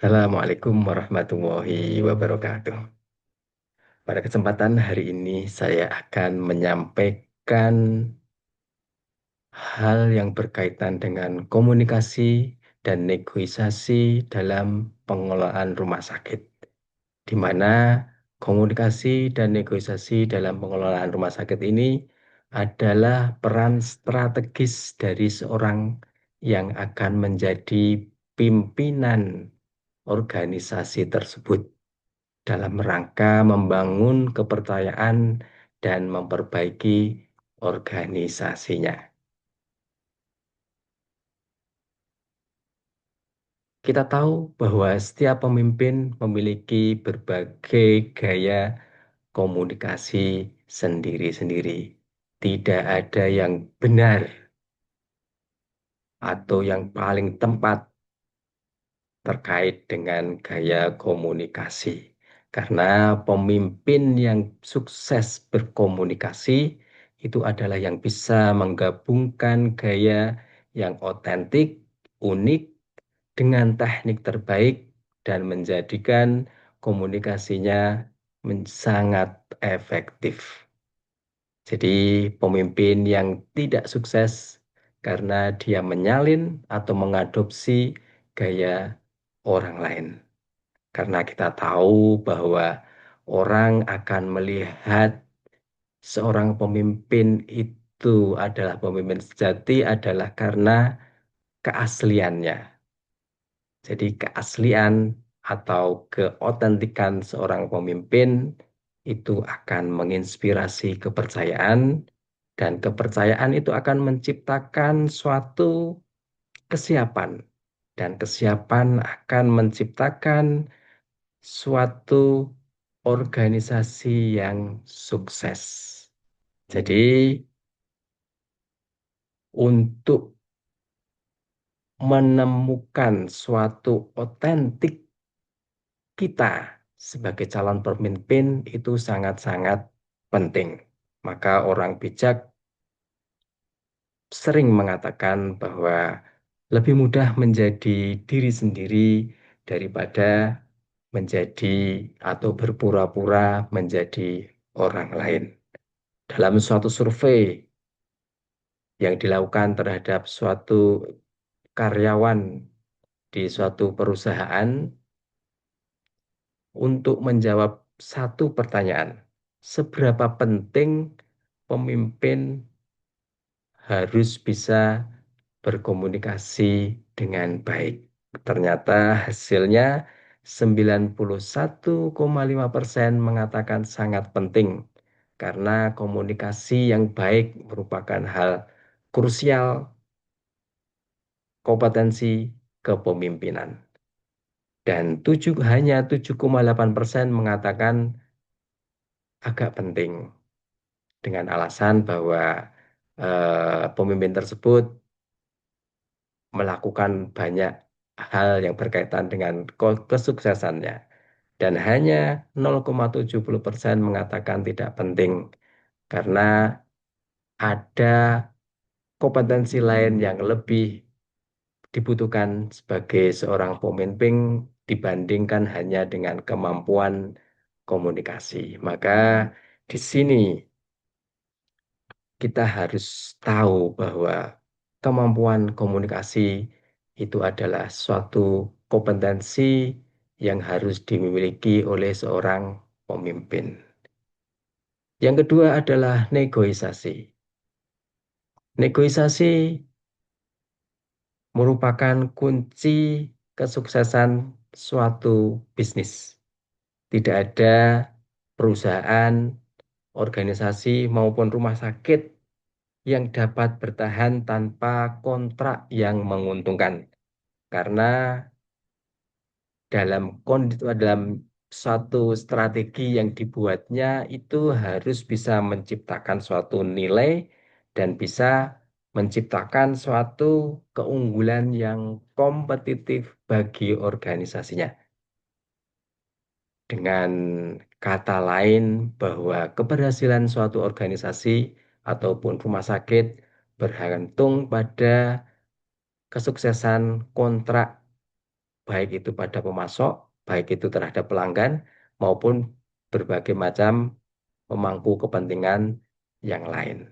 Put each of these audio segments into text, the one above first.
Assalamualaikum warahmatullahi wabarakatuh. Pada kesempatan hari ini saya akan menyampaikan hal yang berkaitan dengan komunikasi dan negosiasi dalam pengelolaan rumah sakit, di mana komunikasi dan negosiasi dalam pengelolaan rumah sakit ini adalah peran strategis dari seorang yang akan menjadi pimpinan organisasi tersebut dalam rangka membangun kepercayaan dan memperbaiki organisasinya. Kita tahu bahwa setiap pemimpin memiliki berbagai gaya komunikasi sendiri-sendiri. Tidak ada yang benar atau yang paling tepat terkait dengan gaya komunikasi. Karena pemimpin yang sukses berkomunikasi itu adalah yang bisa menggabungkan gaya yang otentik, unik, dengan teknik terbaik dan menjadikan komunikasinya sangat efektif. Jadi pemimpin yang tidak sukses karena dia menyalin atau mengadopsi gaya orang lain. Karena kita tahu bahwa orang akan melihat seorang pemimpin itu adalah pemimpin sejati adalah karena keasliannya. Jadi keaslian atau keotentikan seorang pemimpin itu akan menginspirasi kepercayaan dan kepercayaan itu akan menciptakan suatu kesiapan dan kesiapan akan menciptakan suatu organisasi yang sukses. Jadi, untuk menemukan suatu otentik kita sebagai calon pemimpin itu sangat-sangat penting. Maka orang bijak sering mengatakan bahwa lebih mudah menjadi diri sendiri daripada menjadi atau berpura-pura menjadi orang lain. Dalam suatu survei yang dilakukan terhadap suatu karyawan di suatu perusahaan untuk menjawab satu pertanyaan, seberapa penting pemimpin harus bisa berkomunikasi dengan baik. Ternyata hasilnya 91,5% mengatakan sangat penting karena komunikasi yang baik merupakan hal krusial kompetensi kepemimpinan. Dan hanya 7,8% mengatakan agak penting dengan alasan bahwa pemimpin tersebut melakukan banyak hal yang berkaitan dengan kesuksesannya. Dan hanya 0,70% mengatakan tidak penting karena ada kompetensi lain yang lebih dibutuhkan sebagai seorang pemimpin dibandingkan hanya dengan kemampuan komunikasi. Maka di sini kita harus tahu bahwa kemampuan komunikasi itu adalah suatu kompetensi yang harus dimiliki oleh seorang pemimpin. Yang kedua adalah negosiasi. Negosiasi merupakan kunci kesuksesan suatu bisnis. Tidak ada perusahaan, organisasi, maupun rumah sakit yang dapat bertahan tanpa kontrak yang menguntungkan. Karena dalam suatu strategi yang dibuatnya itu harus bisa menciptakan suatu nilai dan bisa menciptakan suatu keunggulan yang kompetitif bagi organisasinya. Dengan kata lain bahwa keberhasilan suatu organisasi ataupun rumah sakit bergantung pada kesuksesan kontrak baik itu pada pemasok, baik itu terhadap pelanggan, maupun berbagai macam pemangku kepentingan yang lain.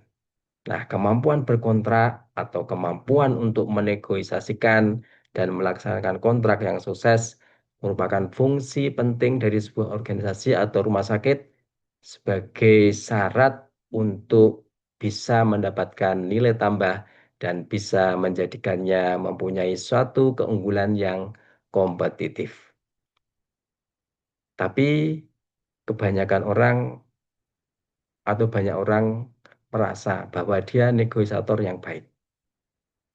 Nah, kemampuan berkontrak atau kemampuan untuk menegosiasikan dan melaksanakan kontrak yang sukses merupakan fungsi penting dari sebuah organisasi atau rumah sakit sebagai syarat untuk bisa mendapatkan nilai tambah dan bisa menjadikannya mempunyai suatu keunggulan yang kompetitif. Tapi kebanyakan orang atau banyak orang merasa bahwa dia negosiator yang baik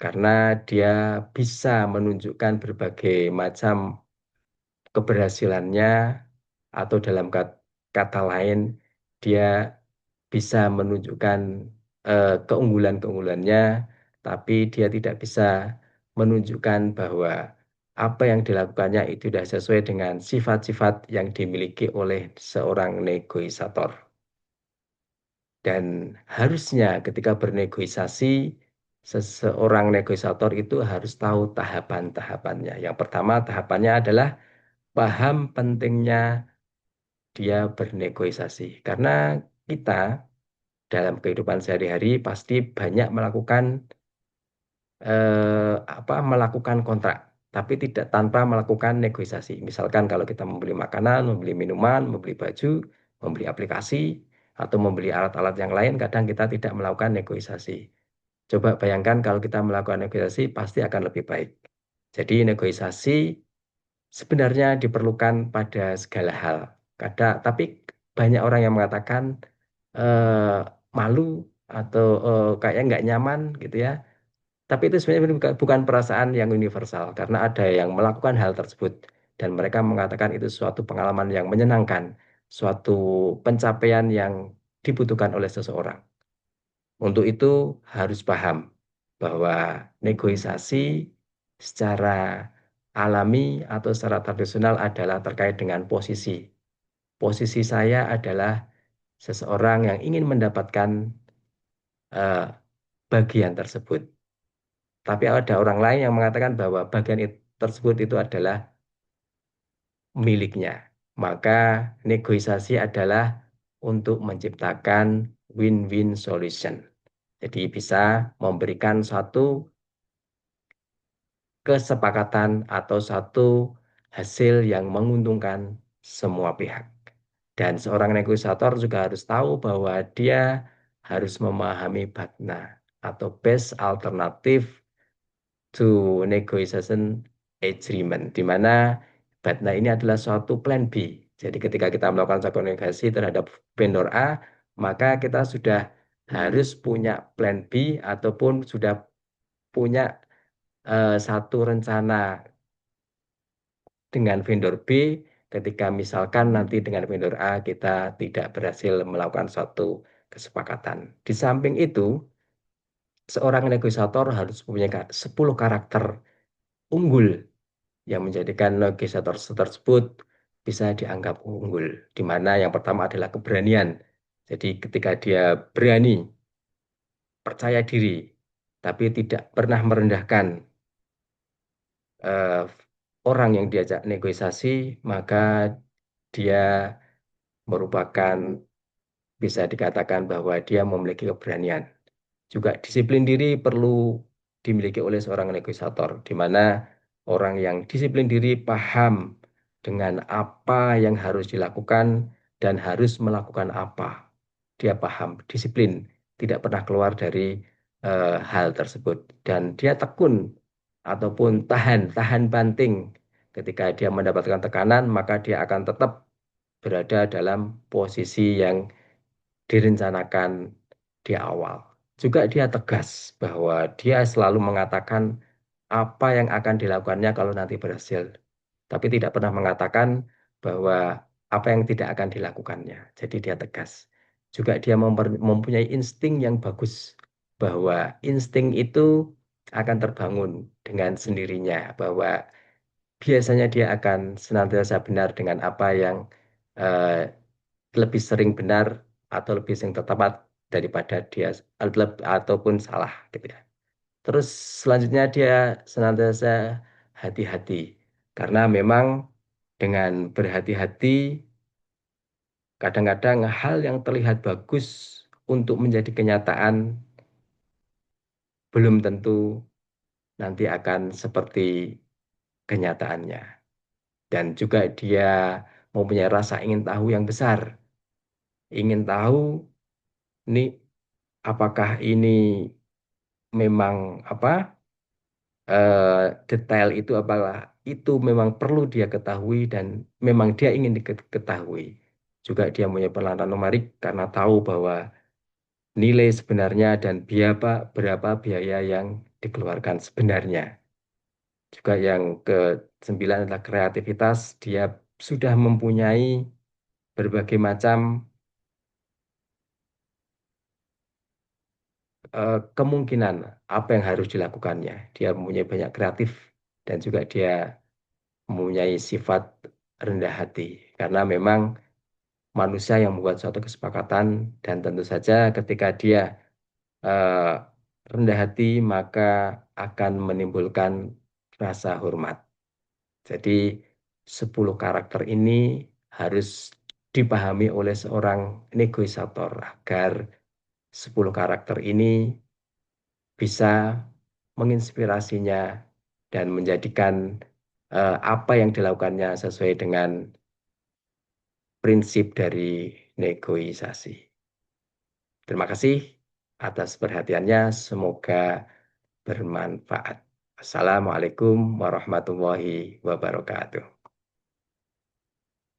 karena dia bisa menunjukkan berbagai macam keberhasilannya atau dalam kata lain dia bisa menunjukkan keunggulan-keunggulannya, tapi dia tidak bisa menunjukkan bahwa apa yang dilakukannya itu sudah sesuai dengan sifat-sifat yang dimiliki oleh seorang negosiator. Dan harusnya ketika bernegosiasi, seseorang negosiator itu harus tahu tahapan-tahapannya. Yang pertama tahapannya adalah paham pentingnya dia bernegosiasi. Karena kita dalam kehidupan sehari-hari pasti banyak melakukan kontrak, tapi tidak tanpa melakukan negosiasi. Misalkan kalau kita membeli makanan, membeli minuman, membeli baju, membeli aplikasi, atau membeli alat-alat yang lain, kadang kita tidak melakukan negosiasi. Coba bayangkan kalau kita melakukan negosiasi pasti akan lebih baik. Jadi negosiasi sebenarnya diperlukan pada segala hal. Tapi banyak orang yang mengatakan malu atau kayaknya nggak nyaman gitu ya. Tapi itu sebenarnya bukan perasaan yang universal karena ada yang melakukan hal tersebut dan mereka mengatakan itu suatu pengalaman yang menyenangkan, suatu pencapaian yang dibutuhkan oleh seseorang. Untuk itu harus paham bahwa negosiasi secara alami atau secara tradisional adalah terkait dengan posisi. Posisi saya adalah seseorang yang ingin mendapatkan eh, bagian tersebut. Tapi ada orang lain yang mengatakan bahwa bagian tersebut itu adalah miliknya. Maka negosiasi adalah untuk menciptakan win-win solution. Jadi bisa memberikan suatu kesepakatan atau satu hasil yang menguntungkan semua pihak. Dan seorang negosiator juga harus tahu bahwa dia harus memahami BATNA atau Best Alternative to Negotiation Agreement, di mana BATNA ini adalah suatu plan B. Jadi ketika kita melakukan suatu negosiasi terhadap vendor A, maka kita sudah harus punya plan B ataupun sudah punya satu rencana dengan vendor B ketika misalkan nanti dengan vendor A kita tidak berhasil melakukan suatu kesepakatan. Di samping itu, seorang negosiator harus punya 10 karakter unggul yang menjadikan negosiator tersebut bisa dianggap unggul. Di mana yang pertama adalah keberanian. Jadi ketika dia berani, percaya diri, tapi tidak pernah merendahkan eh, orang yang diajak negosiasi, maka dia merupakan bisa dikatakan bahwa dia memiliki keberanian. Juga disiplin diri perlu dimiliki oleh seorang negosiator, di mana orang yang disiplin diri paham dengan apa yang harus dilakukan dan harus melakukan apa. Dia paham, disiplin, tidak pernah keluar dari hal tersebut. Dan dia tekun ataupun tahan banting. Ketika dia mendapatkan tekanan, maka dia akan tetap berada dalam posisi yang direncanakan di awal. Juga dia tegas bahwa dia selalu mengatakan apa yang akan dilakukannya kalau nanti berhasil, tapi tidak pernah mengatakan bahwa apa yang tidak akan dilakukannya. Jadi dia tegas. Juga dia mempunyai insting yang bagus, bahwa insting itu akan terbangun dengan sendirinya, bahwa biasanya dia akan senantiasa benar dengan apa yang eh, lebih sering benar atau lebih sering tepat daripada dia ataupun salah gitu ya. Terus selanjutnya dia senantiasa hati-hati. Karena memang dengan berhati-hati, kadang-kadang hal yang terlihat bagus untuk menjadi kenyataan belum tentu nanti akan seperti kenyataannya. Dan juga dia mempunyai rasa ingin tahu yang besar. Ingin tahu nih apakah ini memang apa detail itu apalah itu memang perlu dia ketahui dan memang dia ingin diketahui. Juga dia punya peralatan numerik karena tahu bahwa nilai sebenarnya dan berapa biaya yang dikeluarkan sebenarnya. Juga yang ke-9 adalah kreativitas. Dia sudah mempunyai berbagai macam kemungkinan apa yang harus dilakukannya. Dia mempunyai banyak kreatif dan juga dia mempunyai sifat rendah hati. Karena memang manusia yang membuat suatu kesepakatan dan tentu saja ketika dia eh, rendah hati maka akan menimbulkan rasa hormat. Jadi 10 karakter ini harus dipahami oleh seorang negosiator agar 10 karakter ini bisa menginspirasinya dan menjadikan apa yang dilakukannya sesuai dengan prinsip dari negosiasi. Terima kasih atas perhatiannya. Semoga bermanfaat. Assalamualaikum warahmatullahi wabarakatuh.